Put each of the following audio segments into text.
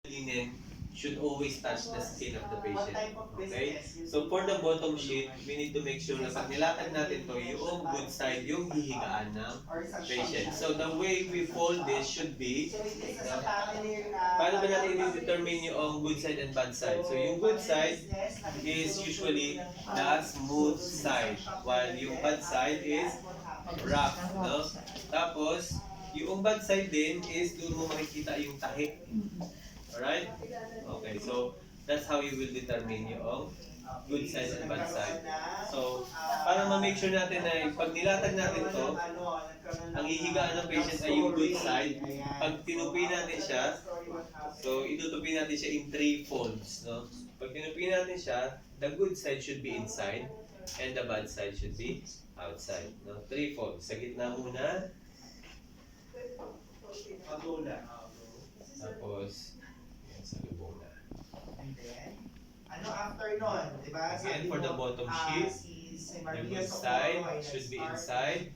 linen should always touch the skin of the patient. Okay? So for the bottom sheet, we need to make sure na pag nilatag natin to, yung good side, yung hihigaan ng patient. So the way we fold this should be, paano ba natin i-determine yung good side and bad side? So yung good side is usually the smooth side, while yung bad side is rough. No? Tapos, yung bad side din is doon mo makikita yung tahi. Alright? Okay, so that's how you will determine yung good side and bad side. So, para ma-make sure natin na pag nilatag natin to, ang hihigaan ng patient ay yung good side. Pag tinupi natin siya, so itutupi natin siya in 3 folds. No? Pag tinupi natin siya, the good side should be inside and the bad side should be outside. No? 3 folds. Sa gitna muna. Tapos, sa lubong na. And then, after nun, di ba? Again, for the bottom sheet, the good side should be inside,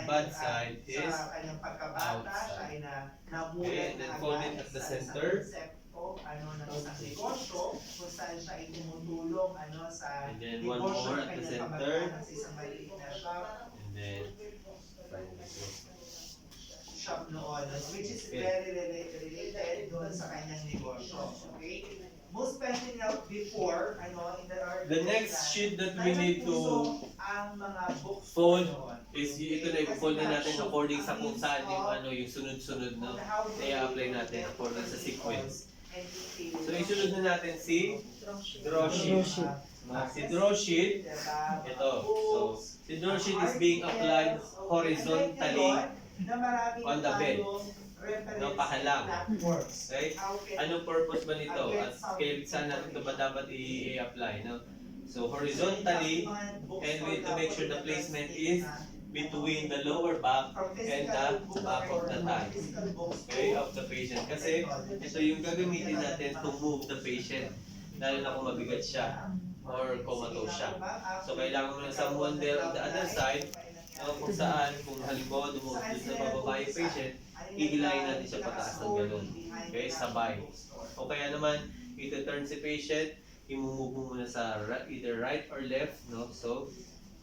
bad side is outside. Okay, and then fold it at the center. Ng negosyo, kung saan siya ay tumutulong sa and then one more at the center. Sa isang maliit na shop. And then, shop noon, which is very related doon sa kanyang negosyo. Okay? Most especially now before, the next sheet that we need to fold is ito na i-fold na natin according sa kung saan yung sunod-sunod na i-apply natin according sa sequence. So isunod na natin si draw sheet. Si draw sheet, ito. So, si draw sheet is being applied horizontally on the bed. No, pakalang. Okay? Anong purpose ba nito? At saan natin ito ba dapat i-apply? No? So, horizontally, and we need to make sure the placement is between the lower back and the back of the thigh. Okay, of the patient. Kasi, ito yung gagamitin natin to move the patient. Lalo na kung mabigat siya or comatose siya. So, kailangan mo ng someone there on the other side, kung saan, kung halimbawa dumog sa bababa yung patient, hihilayin natin siya pataas ng gano'n. Okay, sabay. O kaya naman, ito-turn si patient, imumove mo muna sa either right or left, no? So,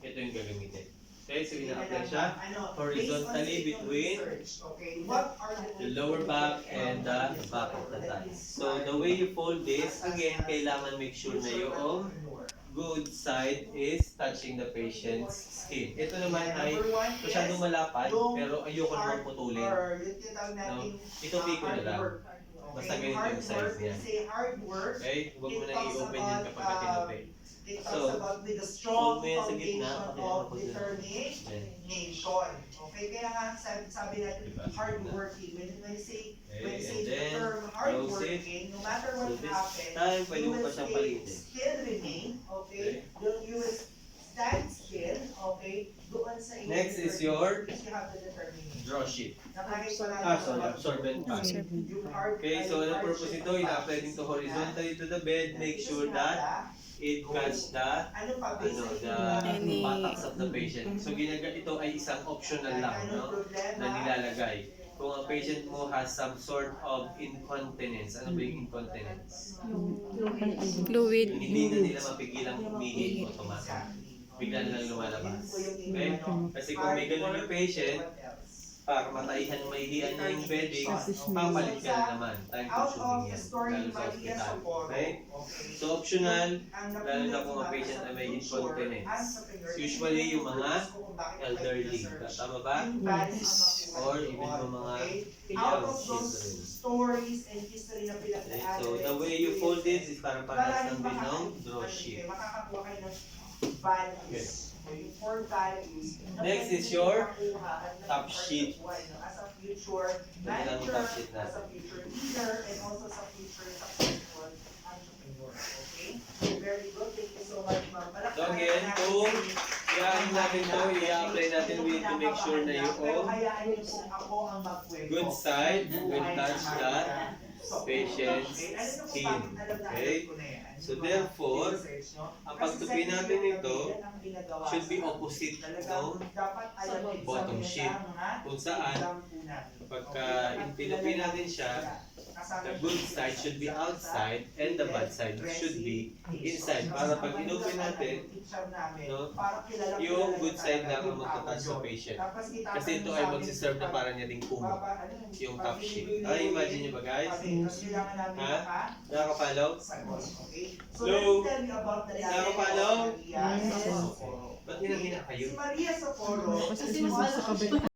ito yung gagamitin. Okay, so ina-apply siya horizontally between the lower back and the back of the thigh. So, the way you fold this, again, kailangan make sure na yung good side is touching the patient's skin. Ito naman ay masyadong malapad, pero ayoko naman putulin. No? Ito piko na lang. Basta ganito yung size niya. Okay? Huwag mo na i-open yan kapag tinupi. So, fold mo yan sa gitna. Determination. Okay, kaya nga sabi natin hardworking. When you say the term hardworking, no matter what happens, you will still remain, okay? You will stand still, okay? Doon sa next is your you have the determination. draw sheet. Sorry, absorbent pad. Okay, so the purpose ito, ina-apply din to horizontally to the bed. Make sure that it catch the buttocks of the patient. So ito ay isang optional lang, no? Na nilalagay. Kung ang patient mo has some sort of incontinence, ano ba yung incontinence? Fluid. Yung hindi na nila mapigilang umihi automatic. Bigla na lang lumalabas. Okay? Kasi kung may ganun yung patient, para mataihan, maihian niya yung bedding, papalit ka na naman. Time consuming yan. Lalo sa hospital. Okay? So optional, lalo na kung ang patient ay may incontinence. Usually yung mga elderly. Tama ba? Or even yung mga young children. Okay? So the way you fold it is para parehas ng binong draw sheet. Okay. Next is your top sheet. As a future manager, as a future leader, and also as a future successful entrepreneur. Okay? Very good. Thank you so much, ma'am. So again, kung i-apply natin to, i-apply natin, we need to make sure na yung good side will touch the patient's skin. Okay? So therefore, ang pagtupi natin ito should be opposite ng bottom sheet. Kung saan, pagka tinupi natin siya, the good side should be outside and the bad side should be inside. Para pag inopen natin, no, yung good side lang ang magtatouch sa patient. Kasi ito ay magsiserve na para niya ding kumo, yung top sheet. Ay, imagine nyo ba guys? Ha? Nakakapalaw? Hello? Nakakapalaw? Ba't hinahina kayo? Si Maria Socorro, Kasi mas sa kabila.